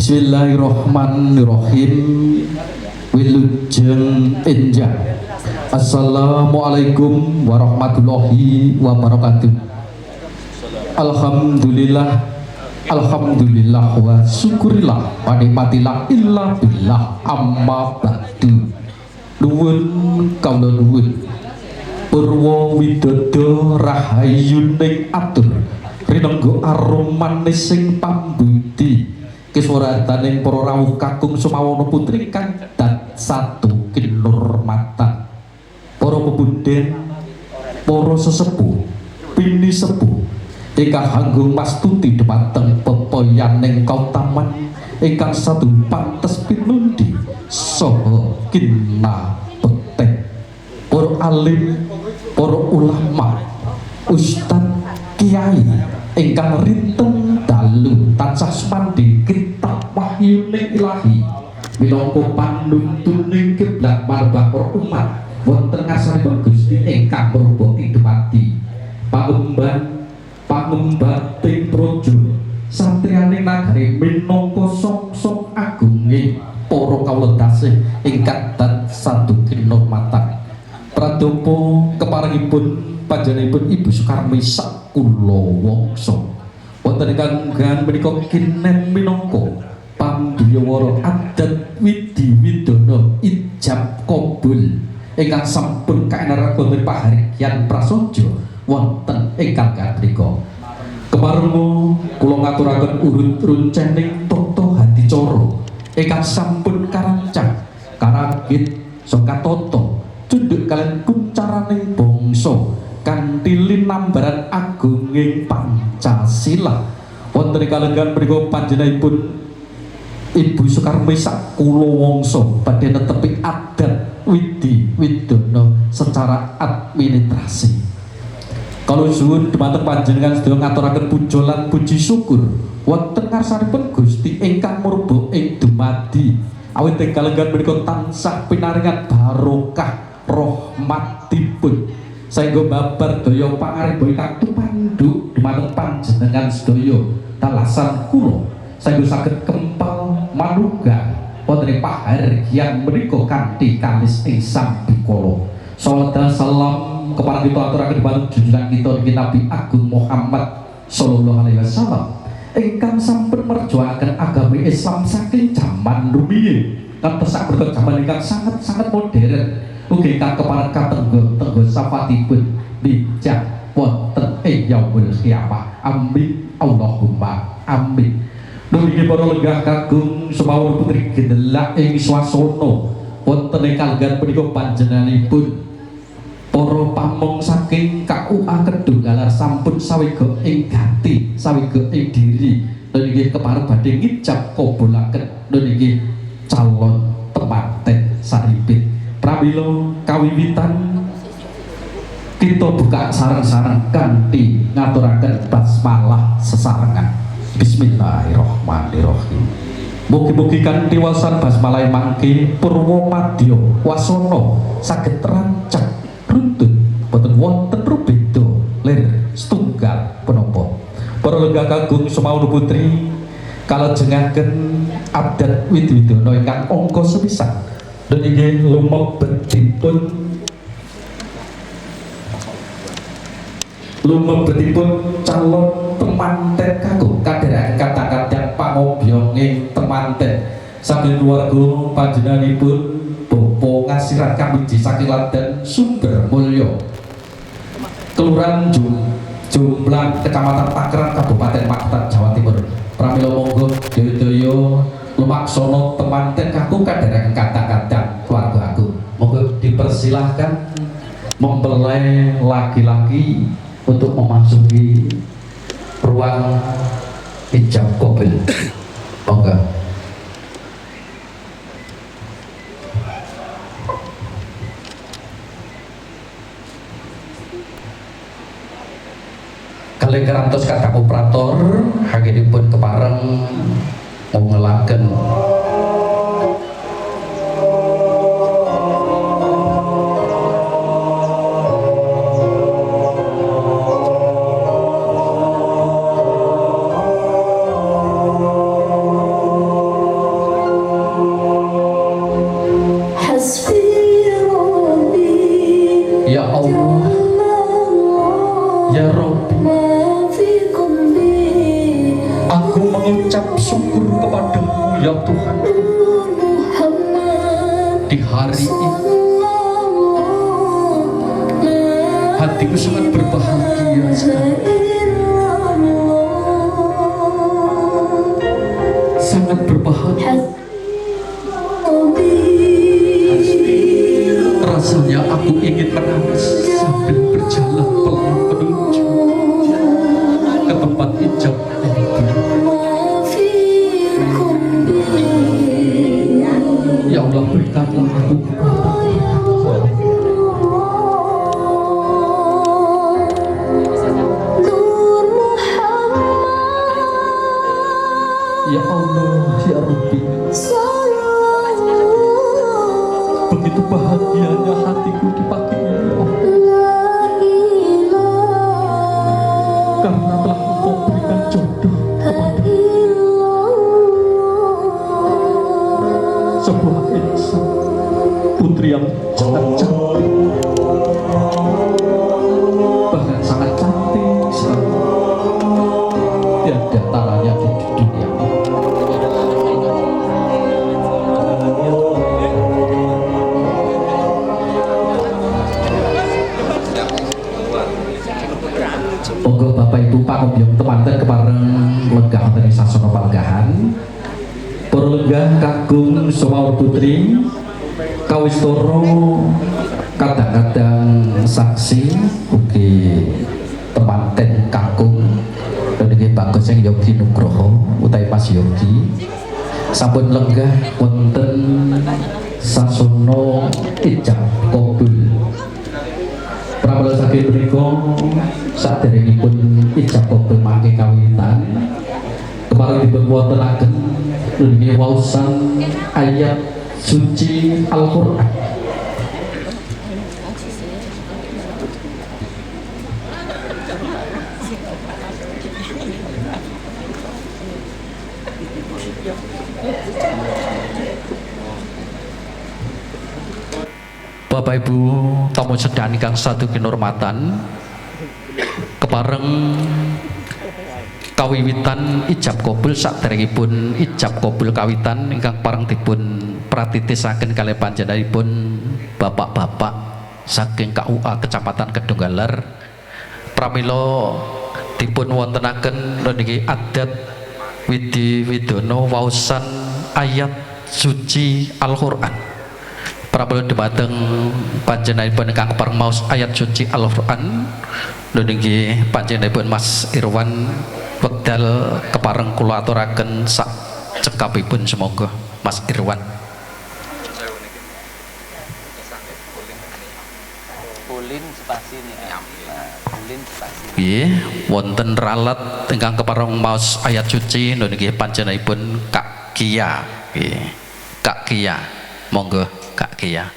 Bismillahirrahmanirrahim. Wilujeng enjang. Assalamualaikum warahmatullahi wabarakatuh. Alhamdulillah, alhamdulillah wa syukurillah wa nikmatillah illa billah amma ba'du. Nuwun kawula nuwun purwa widodo rahayuning atur rinengga arum manis sing pambudi kesuwarataning para rawuh kakung Sumawana putri kang dat satu kinurmatan para pebunden para sesepuh pini sepuh ingkang hanggung mastuti dhumateng pepoyaning kautaman ingkang satu pantes pinundi saha kinabekten para alim para ulama ustad kiai ingkang rinten dalu tansah sumandhi kitab wahyuning ilahi minangka panuntuning kiblat marang para umat wonten ngarsanipun Gusti ingkang merubah dumadi pangumbating praja satriyaning nagari minangka sok-sok agunging para kawula dasih ingkang dat satu kinurmatan pradapa keparengipun panjenenganipun Ibu Sukarmi sakula wangsa wonten ingkang menika kinen minangka pambiyawara adat widi widana ijab kabul ingkang sampun kaenaraken pahargyan prasaja wonten ingkang katrika kemareng kula ngaturaken urut runcening tata hadicara ingkang sampun karancang karagit saka tata cunduk kalian kuncaraning bangsa kanthi linambaran agunging Pancasila wonten ing kalenggan menika panjenenganipun Ibu Sukarmi sakula wangsa badhe netepi adat widi widana secara administrasi. Kalau suwun dhumateng panjenengan sedaya ngaturaken puja lan puji syukur wonten ngarsanipun Gusti ingkang murba ing dumadi awit ing kalenggan menika tansah pinaringan barokah rahmatipun saengga babar daya pangarep ingkang tumanduk dhumateng panjenengan sedaya talasan kula saengga saged kempal manunggal wonten ing pahargyan menika kanthi kalis ing sambikala. Salawat salam kepada kita aturaken dhumateng junjungan kita Nabi Agung Muhammad sallallahu alaihi wasallam ingkang sampun merjuangaken agami Islam saking jaman rumiyin ngantos sak zaman ingkang sangat modern. Ugi kang kepareng katenggo safatipun bijak wonten ing yaumul qiyamah. Amin Allahumma amin. Nggih para lenggah kakung Sumawana putri gendelak ing swasana wonten ing kalenggan punika panjenenganipun para pamong saking KUA Kedunggalar sampun sawega ing gati sawega ing diri nggih kepareng badhe ngijab kabulaken nggih calon temanten saripit. Pramila kawiwitan kita buka sareng-sareng kanthi ngaturaken basmalah sesarengan. Bismillahirrahmanirrahim. Mugi-mugi kanthi wasan basmalah mangke purwa madya wasana saged rancak runtun boten wonten rubeda lir setunggal punapa. Para lenggah kakung Sumawana putri kalajengaken adat widi-widana ingkang angka sepisan nggih lumebetipun calon temanten kakung kadheraken kata-kata pangobyonging temanten saking keluarga panjenenganipun Bapak Ngasirat Kamiji saking Landan Sumber Mulyo Kelurahan Jomblang Kecamatan Takeran Kabupaten Magetan Jawa Timur. Pramila monggo daya lumaksana temanten kakung kadheraken kata-kata keluarga aku. Monggo dipersilahkan mempelai laki-laki untuk memasuki ruang ijab kabul. Monggo. Kalih kerantos kakak operator hanggenipun kepareng ngelaken syukur kepadamu ya Tuhan. Di hari ini hatiku sangat berbahagia sekali. Sangat berbahagia. Rasanya aku ingin menangis sambil berjalan pelan menuju ke tempat ijab itu. Ya Allah, berikanlah aku ya Allah, ya Rabbi. Begitu bahagianya hatiku di pagi ini, oh. Karena telah Engkau berikan jodoh kepada sebuah insan, putri yang sangat cantik, bahkan sangat cantik sekali. Tiada taranya di dunia ini. Monggo Bapak Ibu pamobyong temanten kepareng lenggah wonten ing sasana palenggahan. Para lenggah kagung sumawur putri kawistara kadang-kadang saksi ugi temanten kakung nggih Bagus Sing Yogi Nugroho utawi Mas Yogi sampun lenggah wonten sasana ijab kabul. Pramila saking punika saderengipun ijab kabul mangke kawitan kemarin dipun wontenaken nggih waosan ayat suci Al-Qur'an. Bapak Ibu tamu sedaya ingkang satu kinurmatan, kepareng kawiwitan ijab kabul saderengipun ijab kabul kawitan ingkang pareng dipun pratitisaken kalih panjenenganipun bapak-bapak saking KUA Kecamatan Kedunggalar pramila dipun wontenaken niki adat widi widono waosan ayat suci Al-Qur'an. Pramila dhumateng panjenenganipun ingkang pareng maos ayat suci Al-Qur'an niki panjenenganipun Mas Irwan wekdal kepareng kula aturaken sak cekapipun semoga Mas Irwan. Ulin spasi ulin spasi. Nggih, wonten ralat ingkang kepareng maos ayat suci niki panjenenganipun Kak Kia. Nggih. Kak Kia. Monggo Kak Kia.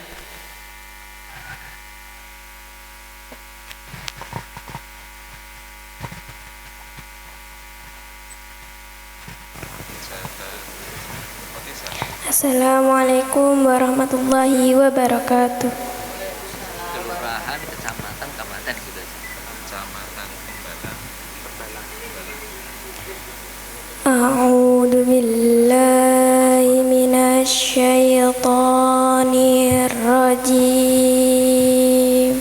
Assalamualaikum warahmatullahi wabarakatuh. Kelurahan, kecamatan, kabupaten gitu. Kecamatan Tembalang. A'udzu billahi minasy syaithanir rajim.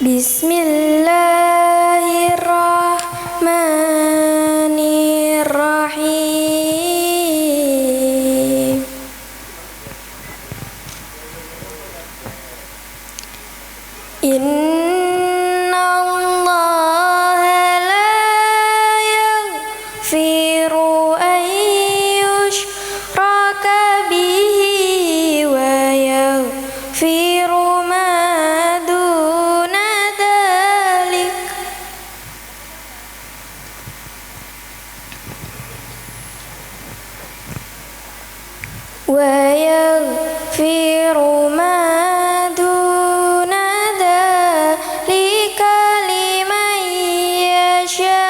Bismillahirrahmanirrahim. Inna Allaha la yaghfiru an yushraka bihi wa yaghfiru ma duna dhalik wa yaghfiru ma duna dhalika liman yasha.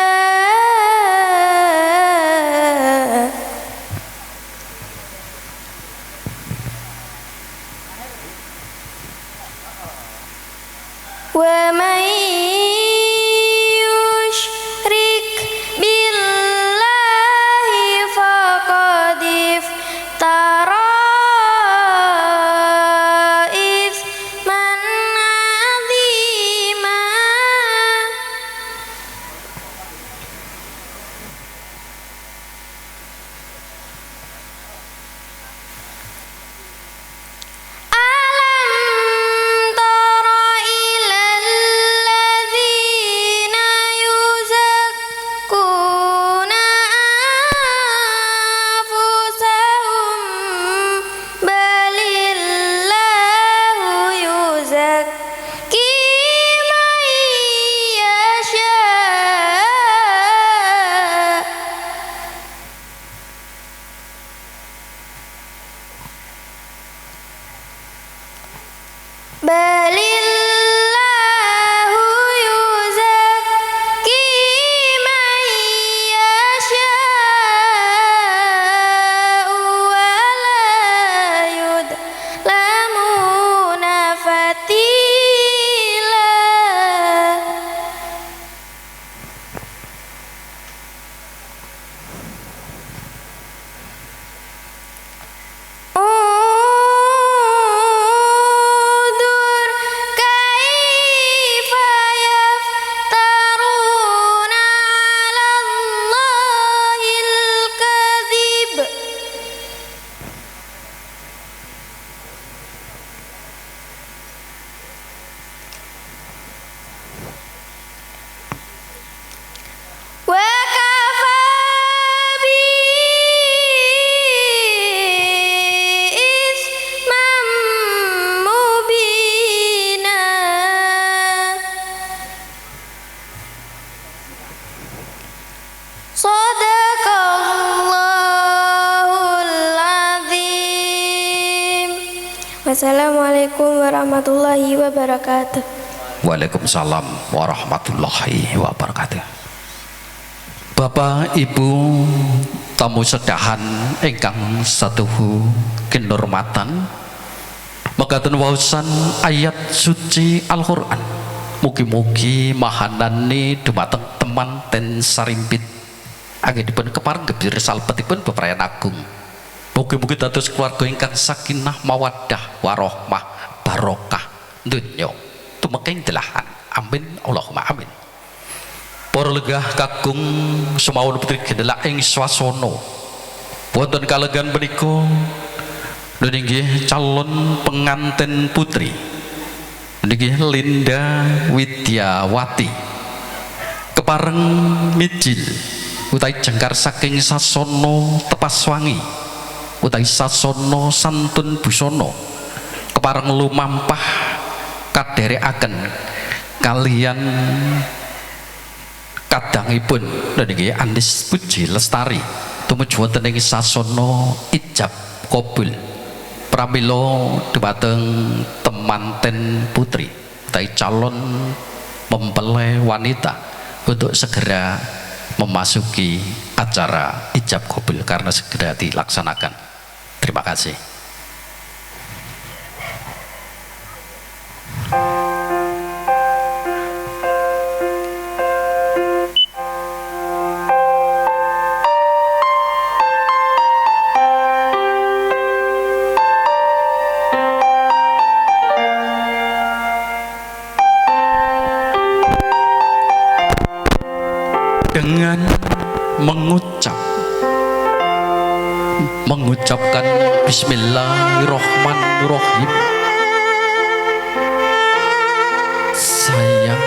Wa man yushrik balillahu yuzakki man yasha'u wa la yudlamuna fatila. Undur kaifa yaftaruna 'ala Allahil kadhib. Wa kafa bi ismam mubina. Sadaqallahul azim. Wassalamualaikum warahmatullahi wabarakatuh. Waalaikumsalam warahmatullahi wabarakatuh. Bapak Ibu tamu sedahan ingkang satuhu kinurmatan, mekaten waosan ayat suci Al-Qur'an. Mugi-mugi mahanane dumateng temanten sarimpit anggenipun kepareng gebir salebetipun bebrayan agung. Mugi-mugi dados keluarga ingkang sakinah mawaddah warahmah barokah donya tumeka delahan. Amin Allahumma amin. Para legah kakung semawon putri gendelak ing swasana wonten kalegan menika nggih calon pengantin putri nggih Linda Widyawati kepareng mijil utawi jengkar saking sasana Tepaswangi utawi sasana santun busana kepareng lumampah kaderekaken kalian kadangipun nggih Andis Puji Lestari tumuju wonten ing sasana ijab kabul pramila dhumateng temanten putri utawi calon mempelai wanita untuk segera memasuki acara ijab kabul karena segera dilaksanakan. Terima kasih. Dengan mengucapkan Bismillahirrahmanirrahim, saya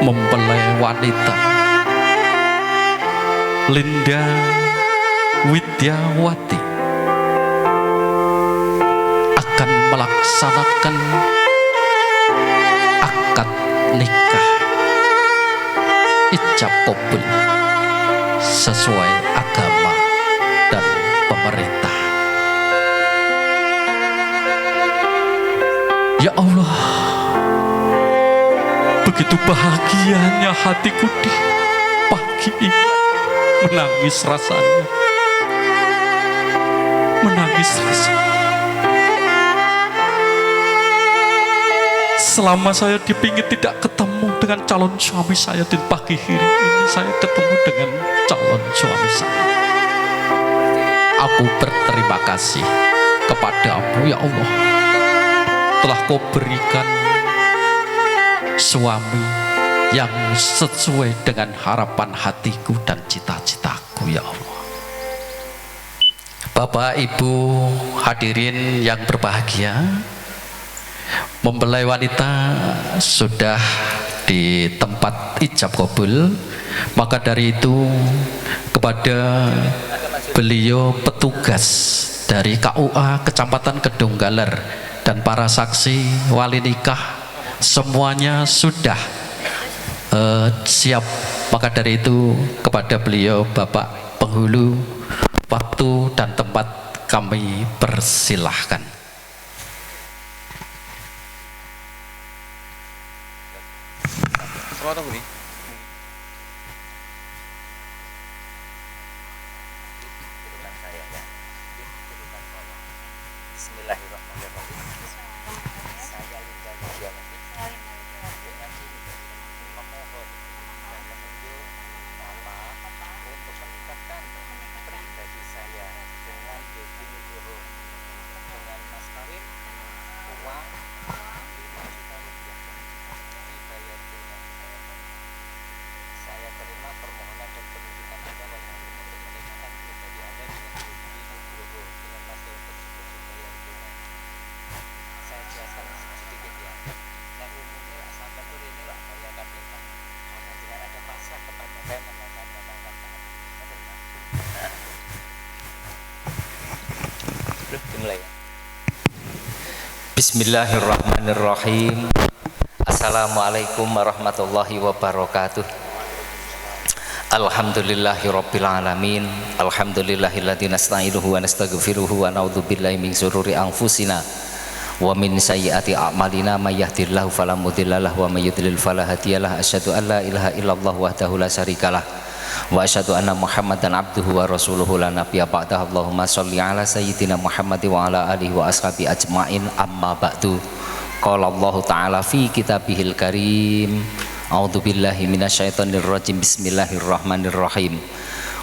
mempelai wanita Linda Widyawati akan melaksanakan akad nikah ijab kabul sesuai agama dan pemerintah. Ya Allah, begitu bahagianya hatiku di pagi ini, menangis rasanya, menangis rasanya. Selama saya dipingit tidak ketemu dengan calon suami saya, di pagi hari ini saya ketemu dengan calon suami saya. Aku berterima kasih kepadamu ya Allah, telah kau berikan suami yang sesuai dengan harapan hatiku dan cita-citaku ya Allah. Bapak Ibu hadirin yang berbahagia, mempelai wanita sudah di tempat ijab kabul, maka dari itu kepada beliau petugas dari KUA Kecamatan Kedunggaler dan para saksi wali nikah semuanya sudah siap, maka dari itu kepada beliau Bapak penghulu waktu dan tempat kami persilahkan. Foto Budi. Kedudukan saya ya. Kedudukan saya. Bismillahirrahmanirrahim. Saya Linda Widiawati dengan sini memohon dan menunjuk Bapak untuk menikahkan pribadi saya dengan Yogi Nugroho dengan mas kawin uang 5 juta rupiah dibayar tunai. Saya terima permohonan dan penunjukan Anda wahai hakim untuk menikahkan pribadi Anda dengan Yogi Nugroho dengan mas kawin tersebut dibayar tunai. Saya jelaskan sedikit ya. Saya umumnya sampai tuh ini lah saya akan nikah karena jika ada pasrah kepada saya menangkan dimulai ya. Bismillahirrahmanirrahim. Assalamualaikum warahmatullahi wabarakatuh. Alhamdulillahirabbil alamin. Alhamdulillahilladzi nasta'inuhu wa nastaghfiruhu wa na'udzu billahi min syururi anfusina wa min sayyiati a'malina may yahdihillahu fala mudhillalah wa may yudlil fala hadiyalah. Asyhadu an la ilaha illallah wahdahu la syarikalah wa asyhadu anna Muhammadan abduhu wa rasuluhu la nabiyya ba'dahu. Allahumma shalli ala sayyidina Muhammad wa ala alihi wa ashabi ajmain. Amma ba'du. Qala Allah ta'ala fi kitabihil karim. A'udzu billahi minasyaitonir rajim. Bismillahirrahmanirrahim.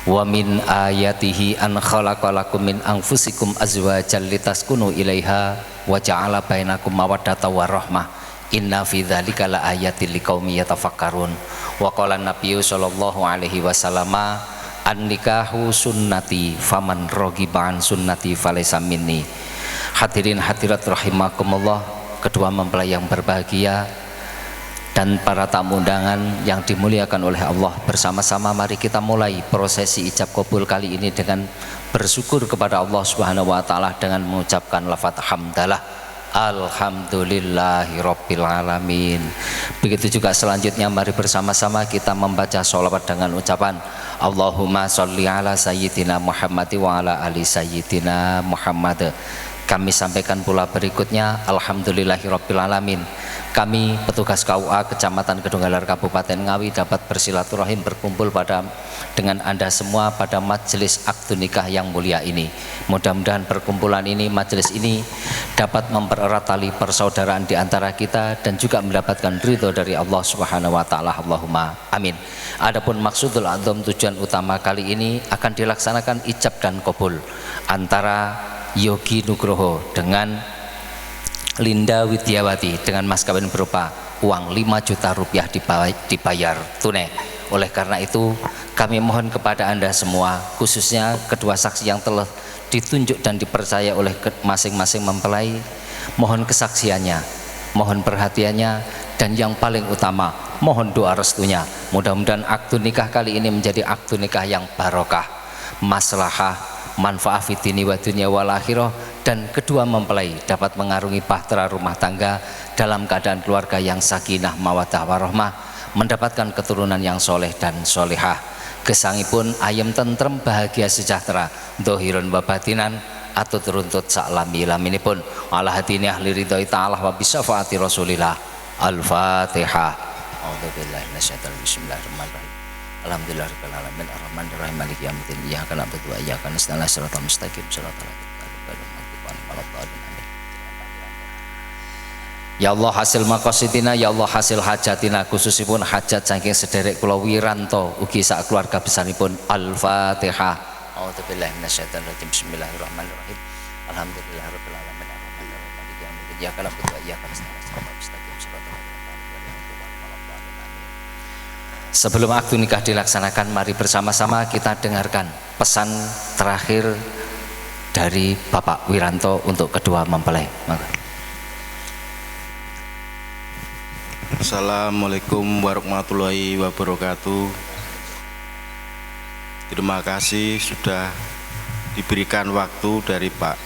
Wa min ayatihi an khalaqalakum min anfusikum azwajan litaskunu ilaiha wa ja'ala bainakum mawaddatan wa rahmah. Inna fi dzalika la ayatil liqaumin yatafakkarun. Wa qala nabiyyu sallallahu alaihi wasallam an-nikahu sunnati faman raghiba an sunnati falaysa minni. Hadirin hadirat rahimakumullah, kedua mempelai yang berbahagia dan para tamu undangan yang dimuliakan oleh Allah, bersama-sama mari kita mulai prosesi ijab kabul kali ini dengan bersyukur kepada Allah Subhanahu wa taala dengan mengucapkan lafaz hamdalah. Alhamdulillahirabbil alamin. Begitu juga selanjutnya mari bersama-sama kita membaca sholawat dengan ucapan Allahumma sholli ala sayyidina Muhammad wa ala ali sayyidina Muhammad. Kami sampaikan pula berikutnya alhamdulillahirabbil alamin. Kami petugas KUA Kecamatan Kedunggalar Kabupaten Ngawi dapat bersilaturahim berkumpul dengan Anda semua pada majelis akad nikah yang mulia ini. Mudah-mudahan perkumpulan ini, majelis ini dapat mempererat tali persaudaraan di antara kita dan juga mendapatkan ridho dari Allah Subhanahu wa taala. Allahumma amin. Adapun maksudul adzam, tujuan utama kali ini akan dilaksanakan ijab dan kabul antara Yogi Nugroho dengan Linda Widiawati dengan mas kawin berupa uang 5 juta rupiah dibayar tunai. Oleh karena itu kami mohon kepada Anda semua, khususnya kedua saksi yang telah ditunjuk dan dipercaya oleh masing-masing mempelai, mohon kesaksiannya, mohon perhatiannya, dan yang paling utama mohon doa restunya. Mudah-mudahan akad nikah kali ini menjadi akad nikah yang barokah, maslahah, manfaat fitini wa dunya wal akhirah, dan kedua mempelai dapat mengarungi bahtera rumah tangga dalam keadaan keluarga yang sakinah mawaddah warahmah, mendapatkan keturunan yang soleh dan solehah, gesangipun ayam tentrem bahagia sejahtera dohirun wa batinan atau teruntut saklami laminipun ala hadini ahli ridhoi ta'ala wa bisafaati rasulillah. Al-Fatihah. A'udzubillahi minasyaitonir rajim. Bismillahirrahmanirrahim. Alhamdulillahirabbil alamin arrahmanir rahim maliki yaumiddin iyyaka na'budu wa iyyaka nasta'in shiratal mustaqim shiratal ladzina an'amta 'alaihim. Ya Allah hasil maqasidina, ya Allah hasil hajatina, khususipun hajat saking sederek kula Wiranto ugi sak keluarga besaripun. Al-Fatihah. A'udzubillahi minasyaitonir rajim. Bismillahirrahmanirrahim. Alhamdulillahirabbil alamin arrahmanir rahim maliki yaumiddin iyyaka na'budu wa iyyaka nasta'in shiratal mustaqim shiratal ladzina an'amta 'alaihim. Sebelum akad nikah dilaksanakan, mari bersama-sama kita dengarkan pesan terakhir dari Bapak Wiranto untuk kedua mempelai. Assalamualaikum warahmatullahi wabarakatuh. Terima kasih sudah diberikan waktu dari Pak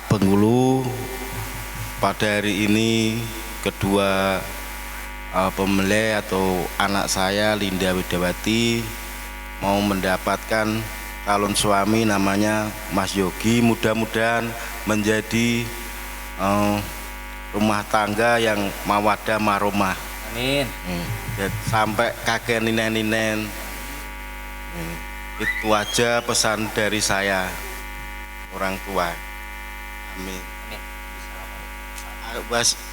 Bengkulu. Pada hari ini kedua pembeli atau anak saya Linda Widiawati mau mendapatkan calon suami namanya Mas Yogi. Mudah-mudahan menjadi rumah tangga yang mawadah maromah. Amin. Sampai kakek ninen-ninen. Itu aja pesan dari saya, orang tua. Amin.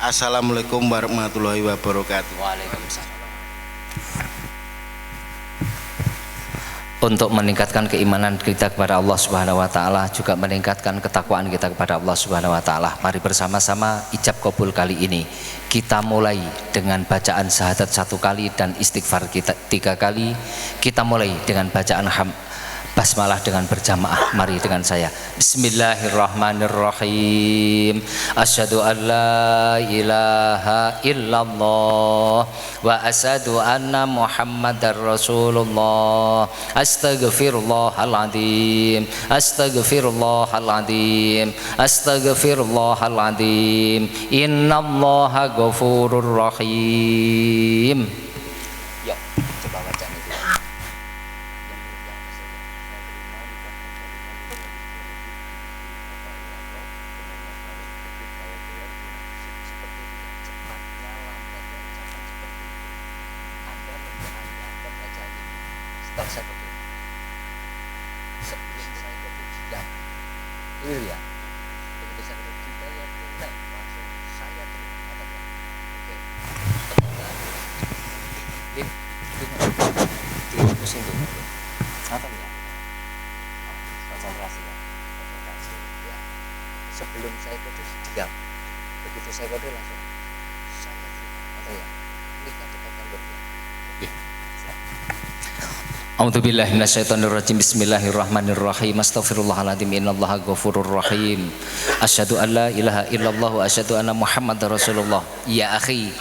Assalamualaikum warahmatullahi wabarakatuh. Waalaikumsalam. Untuk meningkatkan keimanan kita kepada Allah Subhanahu wa taala, juga meningkatkan ketakwaan kita kepada Allah Subhanahu wa taala. Mari bersama-sama ijab kabul kali ini kita mulai dengan bacaan syahadat 1 kali dan istighfar kita 3 kali. Kita mulai dengan bacaan basmalah dengan berjamaah. Mari dengan saya. Bismillahirrahmanirrahim. Asyhadu an la ilaha illallah wa asyhadu anna Muhammadar Rasulullah. Astaghfirullahaladzim. Astaghfirullahaladzim. Astaghfirullahaladzim. Innallaha ghafurur rahim. Yuk, coba baca itu. Sebelum saya kode diam, begitu saya kode langsung saya atau ya nikah dekatkan berdua. A'udzubillahi minasyaitonirrajim. Bismillahirrahmanirrahim. Astaghfirullahaladzim. Innallaha ghafurur rahim. Asyhadu an la ilaha illallah wa asyhadu anna Muhammadar Rasulullah. Ya akhi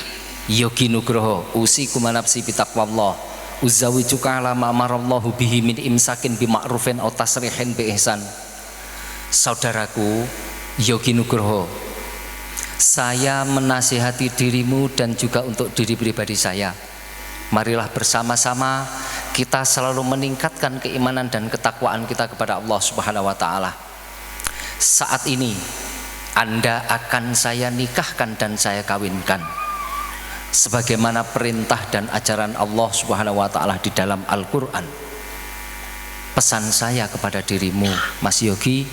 Yogi Nugroho, usikum nafsi bitaqwallah. Uzawijuka ala ma amarallahu bihi min imsakin bima'rufin aw tasrihin bi ihsan. Saudaraku Yogi Nugroho, saya menasihati dirimu dan juga untuk diri pribadi saya. Marilah bersama-sama kita selalu meningkatkan keimanan dan ketakwaan kita kepada Allah Subhanahu wa taala. Saat ini Anda akan saya nikahkan dan saya kawinkan sebagaimana perintah dan ajaran Allah Subhanahu wa taala di dalam Al-Qur'an. Pesan saya kepada dirimu, Mas Yogi,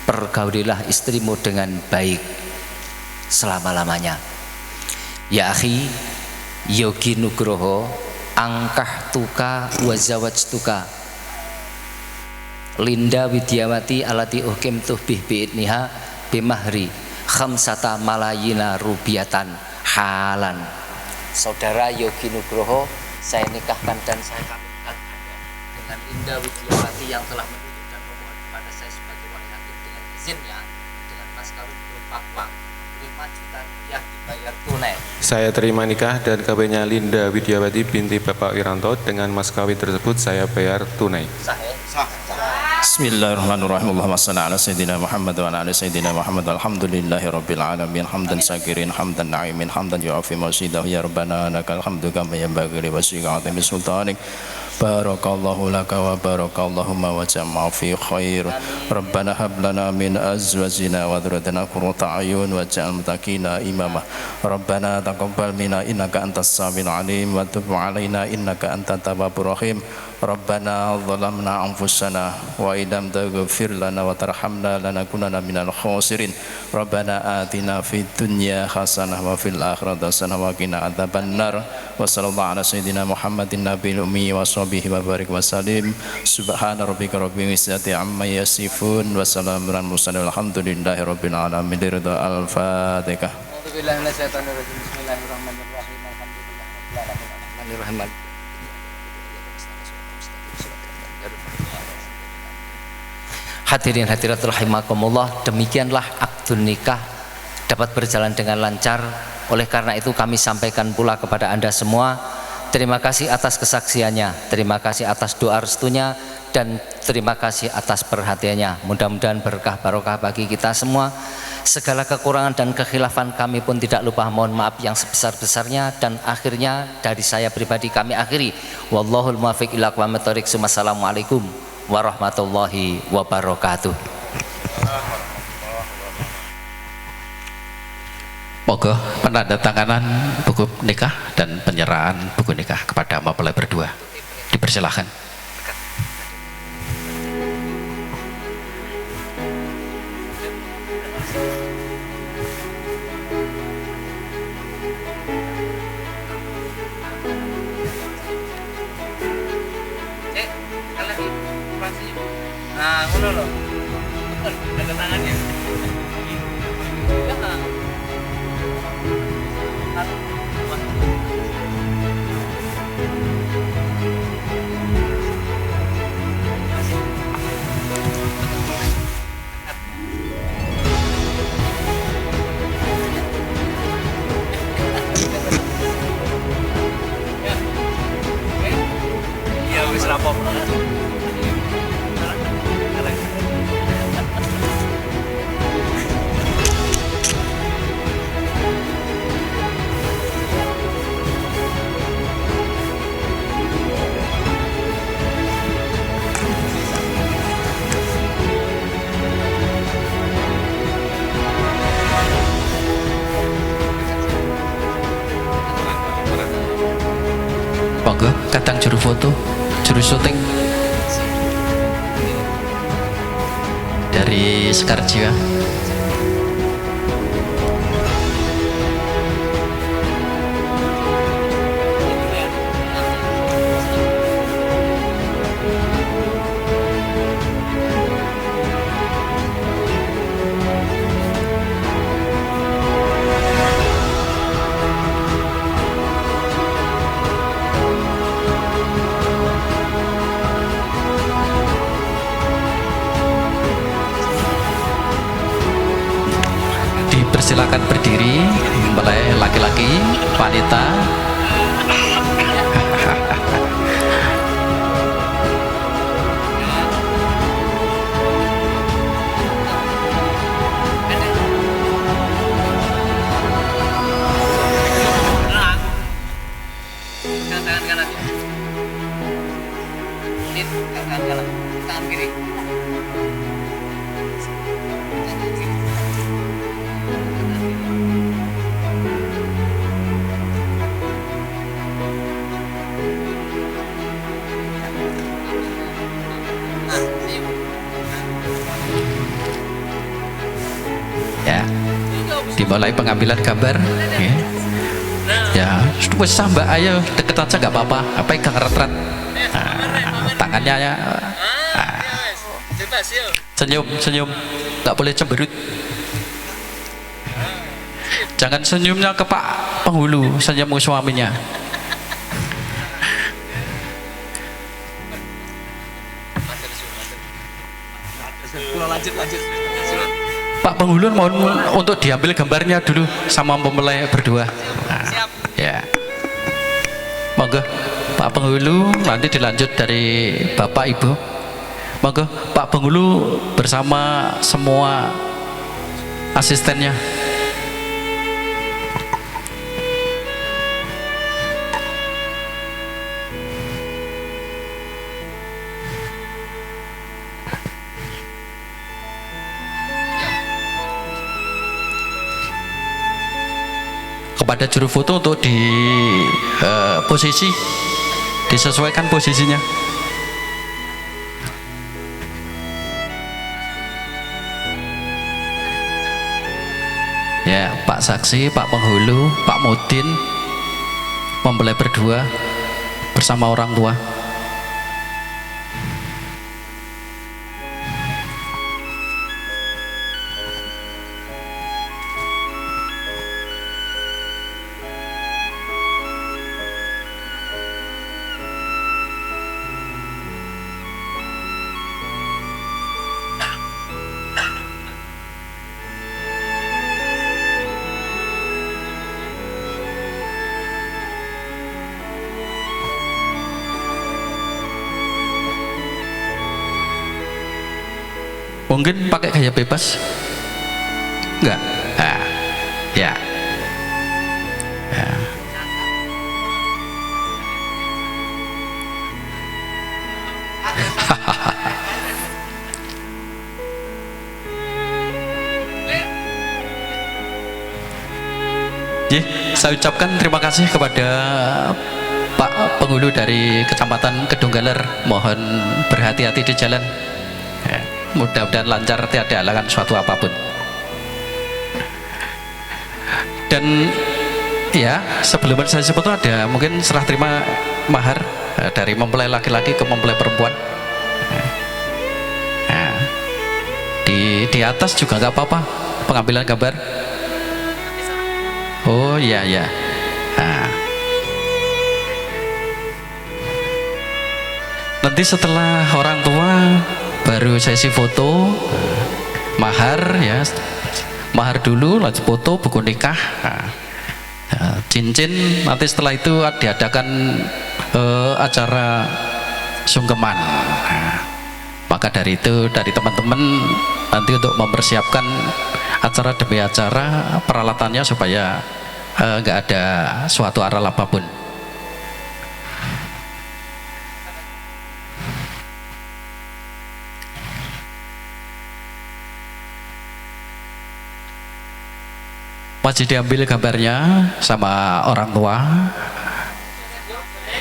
pergaulilah istrimu dengan baik selama-lamanya. Ya akhi Yogi Nugroho, angkah tuka wa zawajtuka Linda Widyawati alati uhkimtuh bih bi'idniha bimahri khamsata malayina rubiatan halan. Saudara Yogi Nugroho, saya nikahkan dan saya kawinkan Anda dengan Linda Widyawati yang telah menuntut dan memohon kepada saya sebagai wali hakim dengan izinnya, dengan mas kawin berupa uang 5 juta rupiah dibayar tunai. Saya terima nikah dan kawinnya Linda Widyawati binti Bapak Wiranto. Dengan mas kawin tersebut saya bayar tunai. Bismillahirrahmanirrahim. Allahumma shalli ala sayyidina Muhammad wa ala ali sayyidina Muhammad. Alhamdulillahi rabbil alamin. Hamdan syakirin, hamdan na'imin, hamdan yu'afi masidahu. Ya Rabbana lakal hamdu kama yanbaghi li wajhika 'azimi sultanik. Barakallahu laka wa barakallahumma wa jama'a fi khair. Rabbana hab lana min azwajina wa dhurriyyatina qurrata a'yun waj'al muttaqina imama. Rabbana taqabbal minna innaka antas samiul alim wa tub 'alaina innaka antat tawwabur rahim. Rabbana zalamna anfusana wa idam taghfir lana wa tarhamna lanakunanna minal khasirin. Rabbana atina fid dunya hasanah wa fil akhirati hasanah wa qina adzabannar. Wa sallallahu ala sayyidina Muhammadin nabiyil ummi wa sahbihi wa barik wa sallim. Subhana rabbika rabbil izzati amma yasifun wa salamun alal mursalin walhamdulillahi rabbil alamin. Al-Fatihah. A'udzubillahi minasyaitonir rajim. Bismillahirrahmanirrahim. Alhamdulillahirabbil alamin. Hadirin hadirat rahimakumullah, demikianlah akad nikah dapat berjalan dengan lancar. Oleh karena itu kami sampaikan pula kepada Anda semua, terima kasih atas kesaksiannya, terima kasih atas doa restunya, dan terima kasih atas perhatiannya. Mudah-mudahan berkah barokah bagi kita semua. Segala kekurangan dan kekhilafan kami pun tidak lupa mohon maaf yang sebesar-besarnya. Dan akhirnya dari saya pribadi kami akhiri, wallahul muwaffiq ila aqwamit thoriq. Wassalamualaikum warahmatullahi wabarakatuh. Moga penandatanganan buku nikah dan penyerahan buku nikah kepada mempelai berdua. Dipersilahkan. Nah, ngono lho. Tanda tangannya. Ya wis rampung. Monggo kadang juru foto, juru syuting dari Sekar Jiwa. Silakan berdiri, mulai laki-laki, wanita. Tangan kanan. Ini tangan kanan, tangan kiri. Ya, dimulai pengambilan gambar. Ya, wes mbak, ayo deket aja nggak apa-apa. Pegang erat-erat. Tangannya ya. Senyum, senyum. Nggak boleh cemberut. Jangan senyumnya ke Pak Penghulu, senyum ke suaminya. Lanjut. Pak Penghulu mohon untuk diambil gambarnya dulu sama mempelai berdua. Nah, ya. Monggo Pak Penghulu, nanti dilanjut dari Bapak Ibu. Monggo Pak Penghulu bersama semua asistennya. Kepada juru foto untuk di posisi, disesuaikan posisinya. Ya, Pak Saksi, Pak Penghulu, Pak Mudin, mempelai berdua bersama orang tua. Mungkin pakai gaya bebas? Enggak? Nah, ya. Ya. saya ucapkan terima kasih kepada Pak Penghulu dari Kecamatan Kedunggaler. Mohon berhati-hati di jalan. Ya, mudah-mudahan lancar, tiada halangan suatu apapun. Dan ya, sebelum saya sebut itu ada mungkin serah terima mahar dari mempelai laki-laki ke mempelai perempuan. Nah, di atas juga nggak apa-apa pengambilan gambar. Oh iya ya. Nah, nanti setelah orang tua baru sesi foto, mahar ya, mahar dulu, lanjut foto, buku nikah. Nah, cincin nanti setelah itu diadakan acara sungkeman. Nah, maka dari itu dari teman-teman nanti untuk mempersiapkan acara demi acara peralatannya supaya nggak ada suatu aral apapun. Masih diambil gambarnya sama orang tua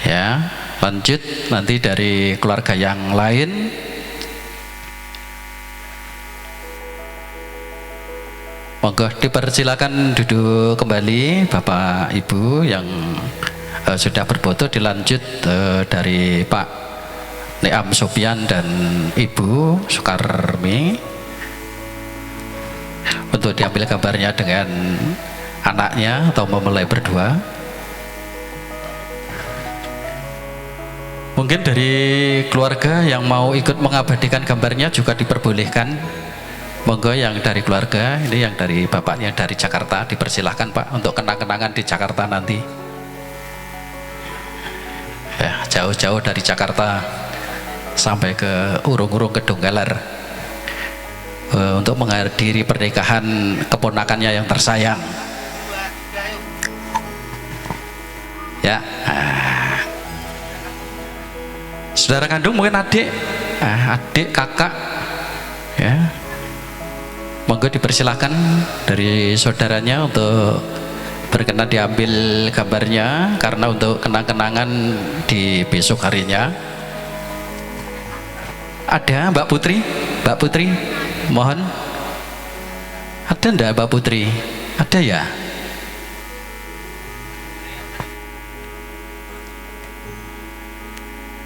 ya. Lanjut nanti dari keluarga yang lain. Monggo dipersilakan duduk kembali Bapak Ibu yang sudah berfoto. Dilanjut dari Pak Niam Sofian dan Ibu Sukarmi untuk diambil gambarnya dengan anaknya atau mempelai berdua. Mungkin dari keluarga yang mau ikut mengabadikan gambarnya juga diperbolehkan. Monggo yang dari keluarga, ini yang dari bapaknya dari Jakarta, dipersilahkan Pak untuk kenang-kenangan di Jakarta nanti. Ya, jauh-jauh dari Jakarta sampai ke urung-urung Kedunggaler untuk menghadiri pernikahan keponakannya yang tersayang. Ya, saudara kandung mungkin adik, adik, kakak, ya. Monggo dipersilahkan dari saudaranya untuk berkenan diambil gambarnya karena untuk kenang-kenangan di besok harinya. Ada Mbak Putri? Mbak Putri, mohon. Ada enggak Mbak Putri? Ada ya?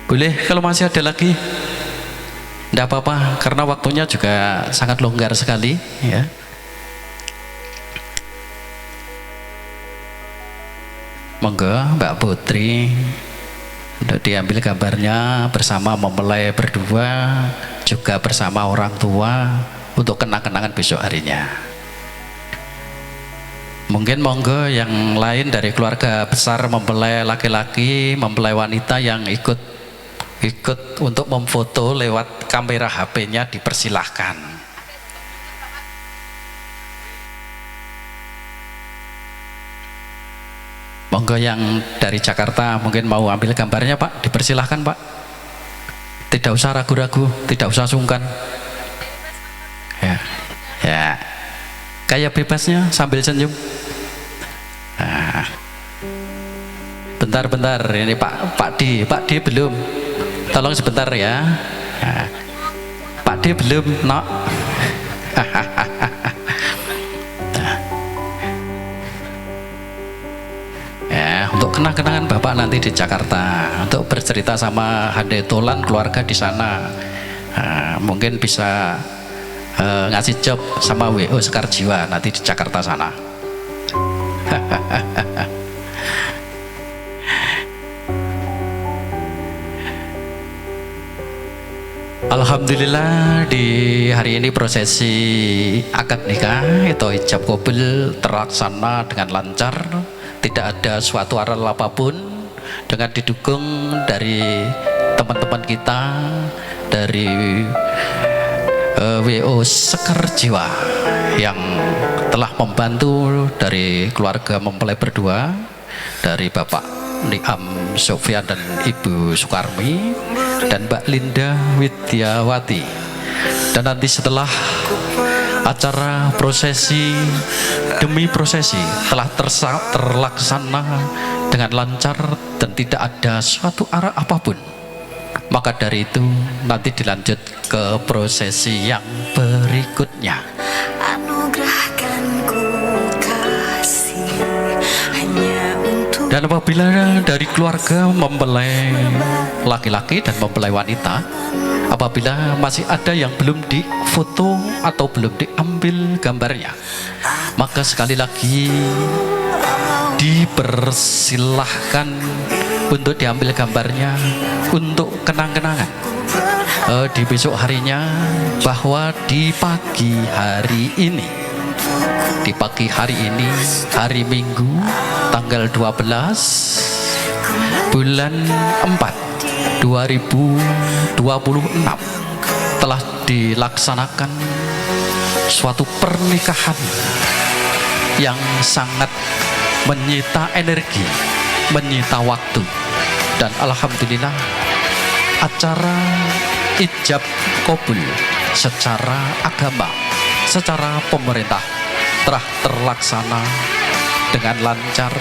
Boleh kalau masih ada lagi. Tidak apa-apa, karena waktunya juga sangat longgar sekali ya. Monggo Mbak Putri untuk diambil gambarnya bersama mempelai berdua, juga bersama orang tua untuk kenang-kenangan besok harinya. Mungkin monggo yang lain dari keluarga besar mempelai laki-laki, mempelai wanita yang ikut untuk memfoto lewat kamera HP-nya dipersilahkan. Monggo yang dari Jakarta mungkin mau ambil gambarnya Pak, dipersilahkan Pak. Tidak usah ragu-ragu, tidak usah sungkan. Ya, ya. Kayak bebasnya sambil senyum. Nah. Bentar, ini Pak D belum. Tolong sebentar ya. Nah, Pak D belum, Nok. Nah. Ya, untuk kenang-kenangan Bapak nanti di Jakarta, untuk bercerita sama Handai Tolan keluarga di sana. Nah, mungkin bisa ngasih job sama WO Sekar Jiwa nanti di Jakarta sana. Alhamdulillah di hari ini prosesi akad nikah atau ijab kabul terlaksana dengan lancar, tidak ada suatu aral apapun, dengan didukung dari teman-teman kita dari WO Sekar Jiwa yang telah membantu dari keluarga mempelai berdua, dari Bapak Niam Sofian dan Ibu Sukarmi dan Mbak Linda Widyawati. Dan nanti setelah acara prosesi demi prosesi telah terlaksana dengan lancar dan tidak ada suatu arah apapun. Maka dari itu nanti dilanjut ke prosesi yang berikutnya. Dan apabila dari keluarga mempelai laki-laki dan mempelai wanita, apabila masih ada yang belum difoto atau belum diambil gambarnya, maka sekali lagi dipersilahkan untuk diambil gambarnya untuk kenang-kenangan di besok harinya, bahwa di pagi hari ini, hari Minggu tanggal 12 bulan 4 2026 telah dilaksanakan suatu pernikahan yang sangat menyita energi, menyita waktu, dan alhamdulillah acara ijab kabul secara agama, secara pemerintah telah terlaksana dengan lancar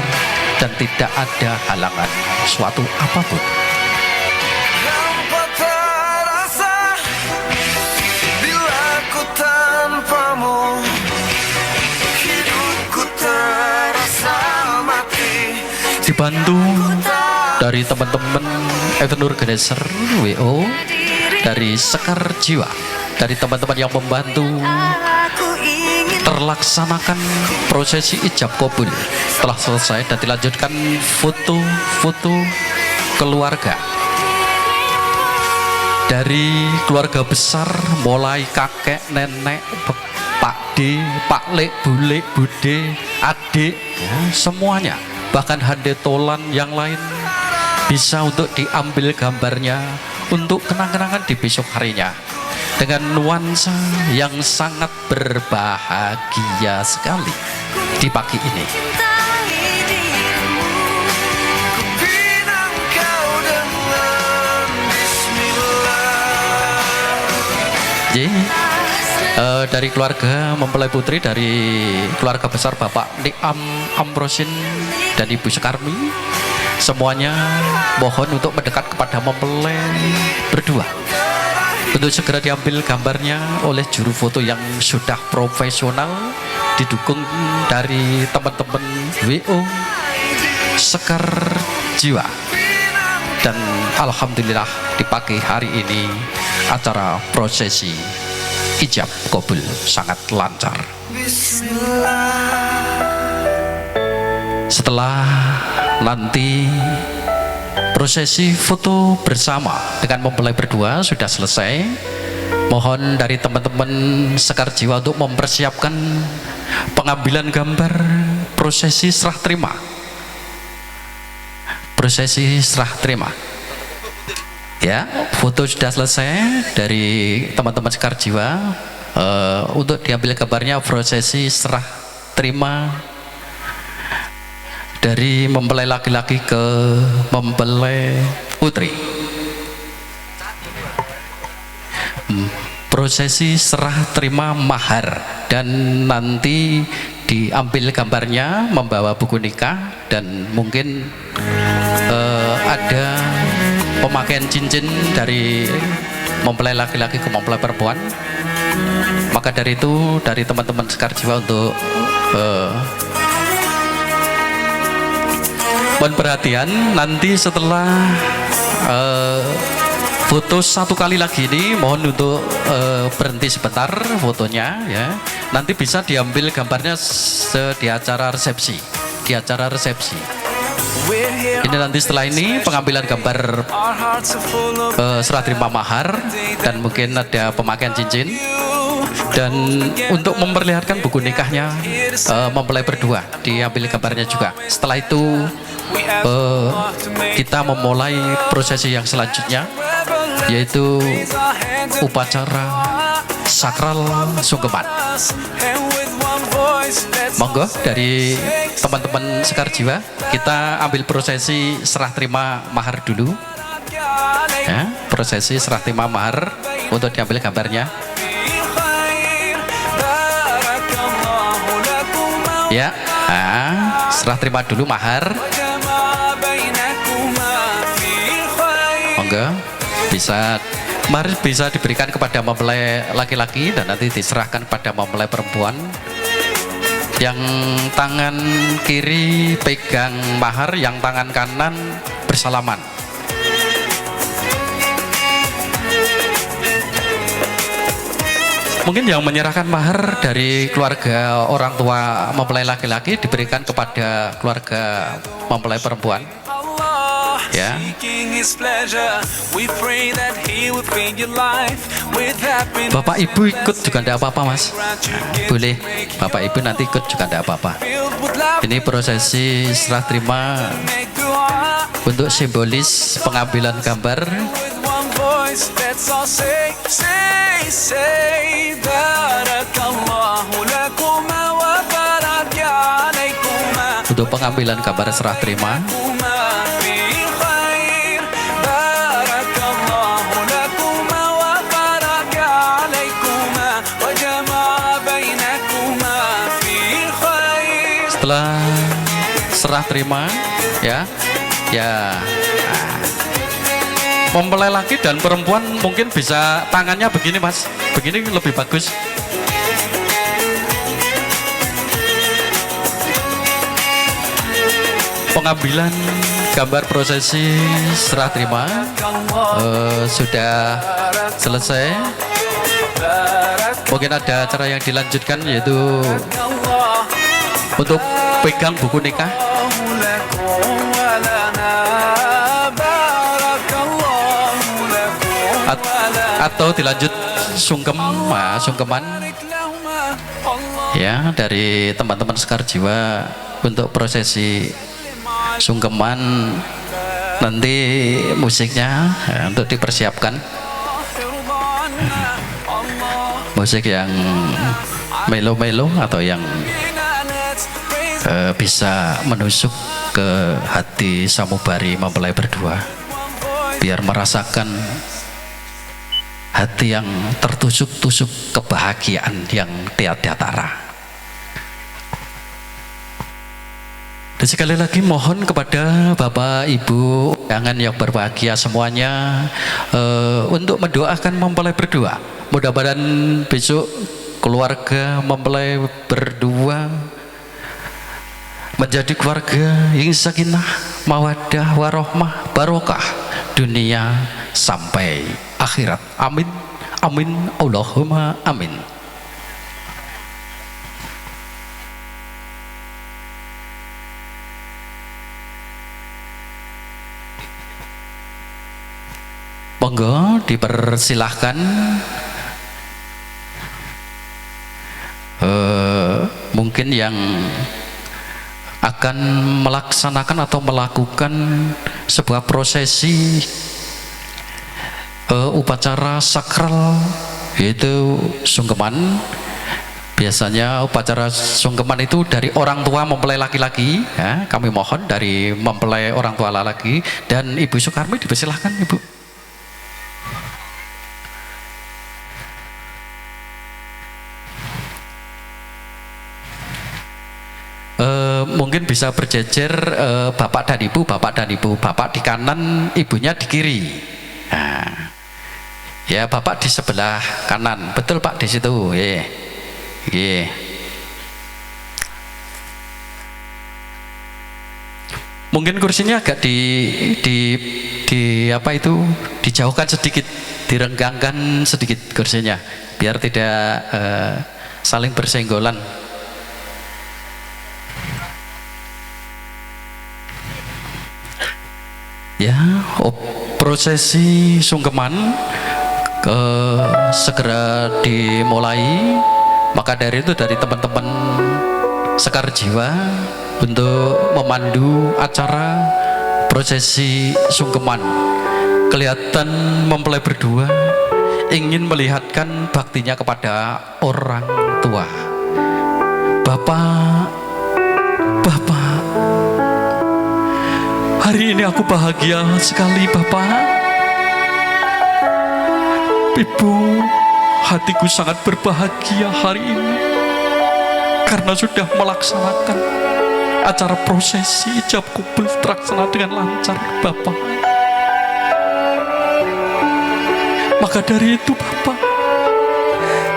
dan tidak ada halangan suatu apapun. Dibantu dari teman-teman Event Organizer WO, dari Sekar Jiwa, dari teman-teman yang membantu terlaksanakan prosesi ijab kabul telah selesai dan dilanjutkan foto-foto keluarga dari keluarga besar, mulai kakek, nenek, Pak D, Pak Lek, Bulek, Bude, adik, ya, semuanya, bahkan handetolan yang lain bisa untuk diambil gambarnya untuk kenang-kenangan di besok harinya dengan nuansa yang sangat berbahagia sekali di pagi ini. Dari keluarga mempelai putri, dari keluarga besar Bapak Niam Amrosin dan Ibu Sekarmi, semuanya mohon untuk mendekat kepada mempelai berdua untuk segera diambil gambarnya oleh juru foto yang sudah profesional, didukung dari teman-teman WO Sekar Jiwa. Dan alhamdulillah di pagi hari ini acara prosesi ijab kabul sangat lancar. Setelah nanti prosesi foto bersama dengan mempelai berdua sudah selesai, mohon dari teman-teman Sekar Jiwa untuk mempersiapkan pengambilan gambar prosesi serah terima. Prosesi serah terima. Ya, foto sudah selesai dari teman-teman Sekar Jiwa, untuk diambil gambarnya prosesi serah terima dari mempelai laki-laki ke mempelai putri. Prosesi serah terima mahar, dan nanti diambil gambarnya membawa buku nikah, dan mungkin ada pemakaian cincin dari mempelai laki-laki ke mempelai perempuan. Maka dari itu, dari teman-teman Sekar Jiwa untuk mohon perhatian, nanti setelah foto satu kali lagi ini, mohon untuk berhenti sebentar fotonya, ya. Nanti bisa diambil gambarnya di acara resepsi, Ini nanti setelah ini pengambilan gambar serah terima mahar, dan mungkin ada pemakaian cincin, dan untuk memperlihatkan buku nikahnya mempelai berdua diambil gambarnya juga. Setelah itu kita memulai prosesi yang selanjutnya, yaitu upacara sakral sungkeman. Monggo dari teman-teman Sekar Jiwa, kita ambil prosesi serah terima mahar dulu, ya, prosesi serah terima mahar untuk diambil gambarnya. Ya, serah terima dulu mahar. Monggo bisa mahar bisa diberikan kepada mempelai laki-laki dan nanti diserahkan kepada mempelai perempuan. Yang tangan kiri pegang mahar, yang tangan kanan bersalaman. Mungkin yang menyerahkan mahar dari keluarga orang tua mempelai laki-laki diberikan kepada keluarga mempelai perempuan. Ya. Bapak Ibu ikut juga tidak apa-apa, Mas. Boleh. Bapak Ibu nanti ikut juga tidak apa-apa. Ini prosesi serah terima untuk simbolis pengambilan gambar. Untuk pengambilan gambar serah terima. Setelah serah terima, ya. Mempelai laki dan perempuan mungkin bisa tangannya begini, Mas. Begini lebih bagus. Pengambilan gambar prosesi serah terima sudah selesai. Mungkin ada acara yang dilanjutkan, yaitu untuk pegang buku nikah. Atau dilanjut sungkeman ya dari teman-teman Sekar Jiwa untuk prosesi sungkeman. Nanti musiknya untuk dipersiapkan, musik yang melo-melo atau yang bisa menusuk ke hati sanubari mempelai berdua, biar merasakan hati yang tertusuk-tusuk kebahagiaan yang tiada tara. Dan sekali lagi mohon kepada Bapak Ibu undangan yang berbahagia semuanya untuk mendoakan mempelai berdua. Mudah-mudahan besok keluarga mempelai berdua menjadi keluarga yang sakinah, mawaddah, warohmah, barokah dunia sampai akhirat. Amin, amin, Allahumma amin. Monggo dipersilahkan mungkin yang akan melaksanakan atau melakukan sebuah prosesi upacara sakral, yaitu sungkeman. Biasanya upacara sungkeman itu dari orang tua mempelai laki-laki, ya. Kami mohon dari mempelai orang tua laki-laki dan Ibu Sukarmi dipersilahkan, Ibu. Mungkin bisa berjejer bapak dan ibu, bapak di kanan, ibunya di kiri. Nah, ya bapak di sebelah kanan, betul Pak di situ. Mungkin kursinya agak di apa itu dijauhkan sedikit, direnggangkan sedikit kursinya, biar tidak saling bersenggolan. Ya, prosesi sungkeman segera dimulai. Maka dari itu dari teman-teman Sekar Jiwa untuk memandu acara prosesi sungkeman. Kelihatan mempelai berdua ingin melihatkan baktinya kepada orang tua. Bapak, hari ini aku bahagia sekali, Bapak. Ibu, hatiku sangat berbahagia hari ini. karena sudah melaksanakan acara prosesi ijab kabul terlaksana dengan lancar Bapak. Maka dari itu Bapak,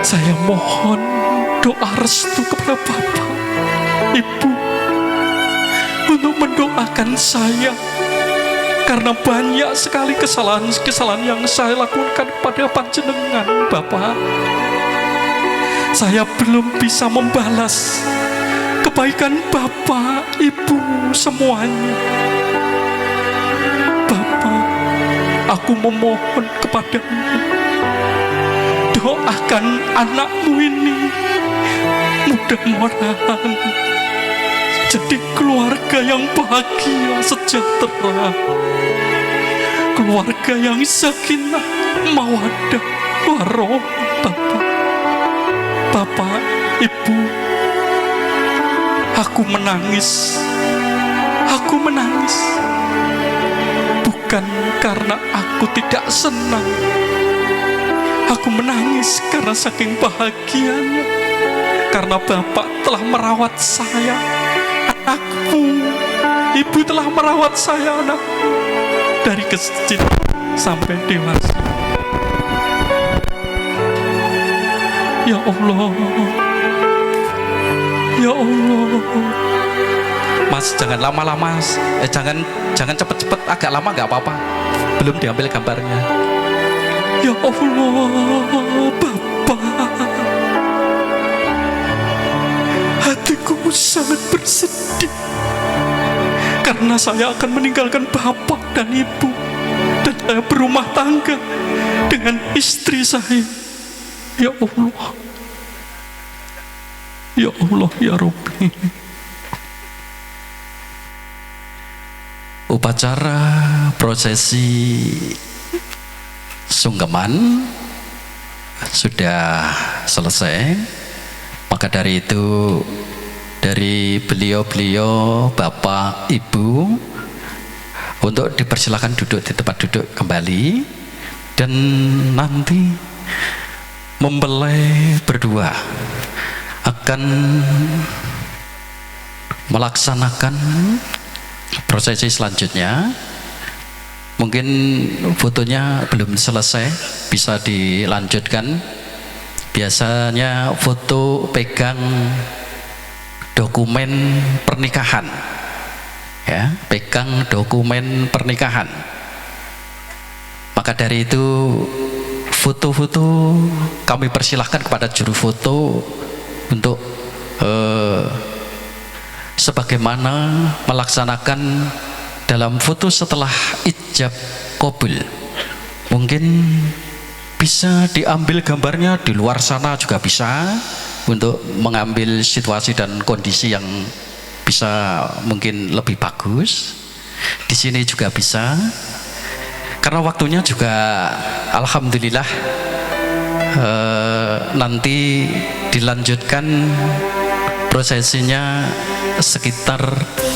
saya mohon doa restu kepada Bapak, Ibu, untuk mendoakan saya, karena banyak sekali kesalahan-kesalahan yang saya lakukan pada panjenengan Bapak. Saya belum bisa membalas kebaikan Bapak, Ibu semuanya. Bapak, aku memohon kepadamu, doakan anakmu ini mudah-mudahan jadi keluarga yang bahagia, sejahtera, keluarga yang sakinah, mawaddah, warahmah. Bapak, Ibu, aku menangis bukan karena aku tidak senang. Aku menangis karena saking bahagianya, karena Bapak telah merawat saya, anakku. Ibu telah merawat saya, anakku, dari kecil sampai dewasa. Ya Allah, ya Allah. Mas, jangan lama-lama, jangan cepet-cepet, agak lama nggak apa-apa. Belum diambil gambarnya. Ya Allah, Bapak, hatiku sangat bersedih karena saya akan meninggalkan Bapak dan Ibu, dan saya berumah tangga dengan istri saya. Ya Allah, ya Allah, ya Rabbi. Upacara prosesi sungkeman sudah selesai. Maka dari itu, dari beliau-beliau Bapak Ibu untuk dipersilakan duduk di tempat duduk kembali, dan nanti mempelai berdua akan melaksanakan prosesi selanjutnya. Mungkin fotonya belum selesai, bisa dilanjutkan. Biasanya foto pegang dokumen pernikahan, ya, pegang dokumen pernikahan. Maka dari itu, foto-foto kami persilahkan kepada juru foto untuk sebagaimana melaksanakan dalam foto setelah ijab kabul. Mungkin bisa diambil gambarnya di luar sana juga bisa, untuk mengambil situasi dan kondisi yang bisa mungkin lebih bagus. Di sini juga bisa, karena waktunya juga alhamdulillah nanti dilanjutkan prosesinya sekitar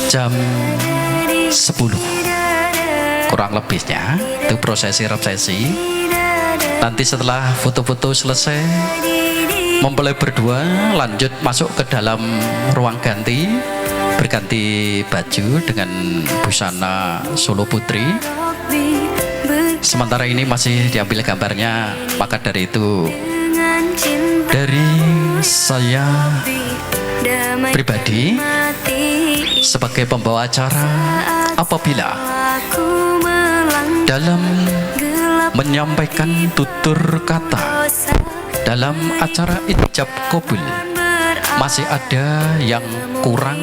jam 10 kurang lebihnya, itu prosesi resepsi. Nanti setelah foto-foto selesai, mempelai berdua lanjut masuk ke dalam ruang ganti, berganti baju dengan busana Solo Putri. Sementara ini masih diambil gambarnya. Maka dari itu, dari saya pribadi sebagai pembawa acara, apabila dalam menyampaikan tutur kata dalam acara ijab kabul masih ada yang kurang,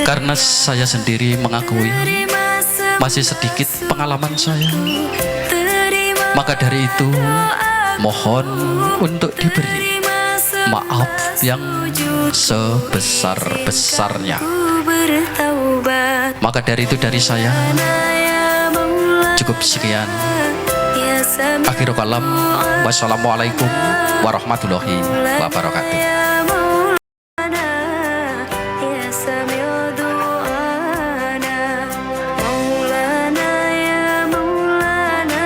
karena saya sendiri mengakui masih sedikit pengalaman saya, maka dari itu mohon untuk diberi maaf yang sebesar-besarnya. Maka dari itu, dari saya cukup sekian. Akhirul kalam, wassalamualaikum warahmatullahi wabarakatuh. Maulana ya Maulana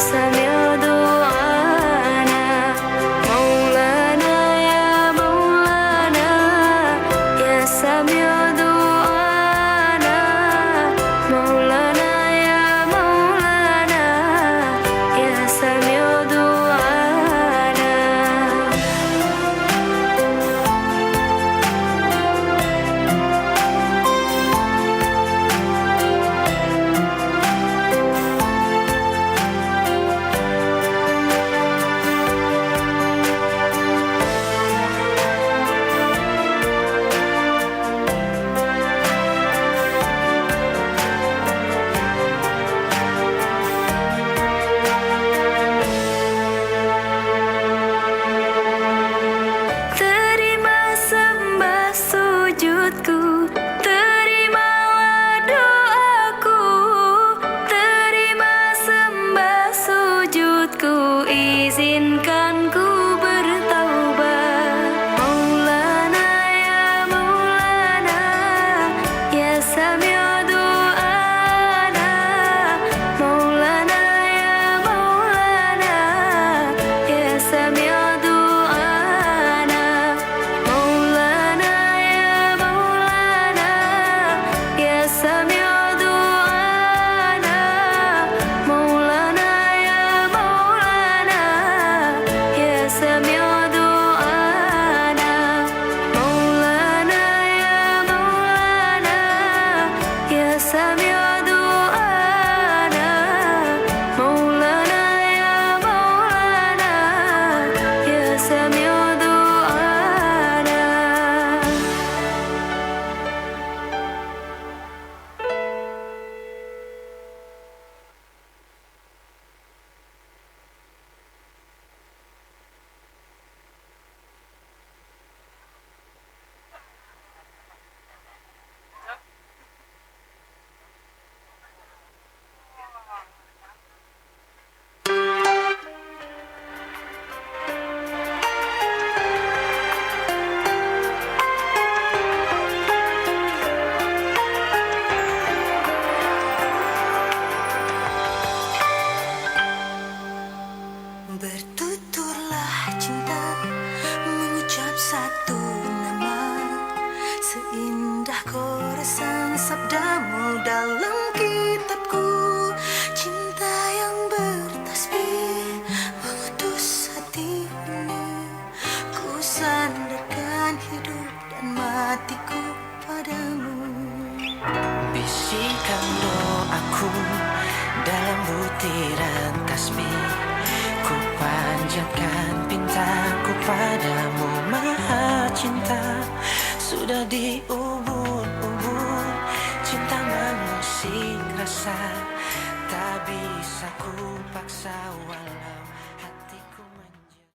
سميع دعانا مولانا يا مولانا يا سميع دعانا مولانا يا مولانا يا سميع دعانا Terima sembah sujudku, terimalah doaku, terima sembah sujudku, izinkan ku bertaubat. Maulana ya Maulana, ya Sami'a du'ana, Maulana ya Maulana, ya Sami'a du'ana, Maulana ya Maulana, ya Sami'a du'ana, Maulana ya Maulana, ya Sami'a du'ana, Maulana ya Maulana, ya Sami'a du'ana, Maulana ya Maulana, ya Sami'a du'ana. Bertuturlah cinta, mengucap satu nama, seindah koresan sabdamu dalam kitabku. Cinta yang bertasbih mengutus hati ini, ku sandarkan hidup dan matiku padamu. Bisikan doaku dalam butiran tasbih, ku panjatkan pintaku padamu maha cinta. Sudah diubur-ubur cinta mengusik rasa, tak bisa ku paksa walau